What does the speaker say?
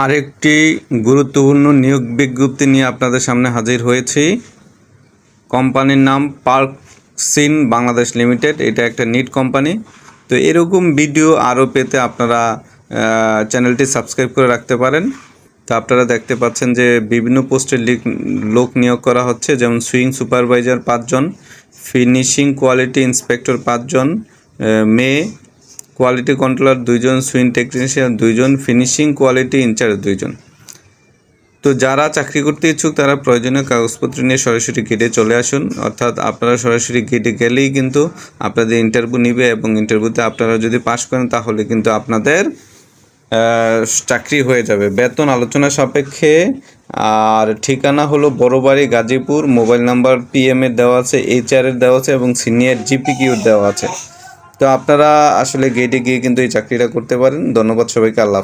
আরেকটি গুরুত্বপূর্ণ নিয়োগ বিজ্ঞপ্তি নিয়ে আপনাদের সামনে হাজির হয়েছি। কোম্পানির নাম পার্কসিন বাংলাদেশ লিমিটেড। এটা একটা নিট কোম্পানি। তো এরকম ভিডিও আরও পেতে আপনারা চ্যানেলটি সাবস্ক্রাইব করে রাখতে পারেন। তো আপনারা দেখতে পাচ্ছেন যে বিভিন্ন পোস্টে লোক নিয়োগ করা হচ্ছে, যেমন সুইং সুপারভাইজার 5 জন, ফিনিশিং কোয়ালিটি ইন্সপেক্টর 5 জন, মেয়ে কোয়ালিটি কন্ট্রোলার 2 জন, সুইং টেকনিশিয়ান 2 জন, ফিনিশিং কোয়ালিটি ইনচার্জ 2 জন। তো যারা চাকরি করতে ইচ্ছুক তারা প্রয়োজনীয় কাগজপত্র নিয়ে সরাসরি গেটে চলে আসুন। অর্থাৎ আপনারা সরাসরি গেটে গেলেই কিন্তু আপনাদের ইন্টারভিউ নিবে, এবং ইন্টারভিউতে আপনারা যদি পাশ করেন তাহলে কিন্তু আপনাদের চাকরি হয়ে যাবে। বেতন আলোচনা সাপেক্ষে। আর ঠিকানা হলো বড়বাড়ি গাজীপুর। মোবাইল নাম্বার PM এর দেওয়া আছে, HR এর দেওয়া আছে, এবং সিনিয়র GPQ দেওয়া আছে। তো আপনারা আসলে গেটে গিয়ে কিন্তু এই চাকরিটা করতে পারেন। ধন্যবাদ সবাইকে। আল্লাহ।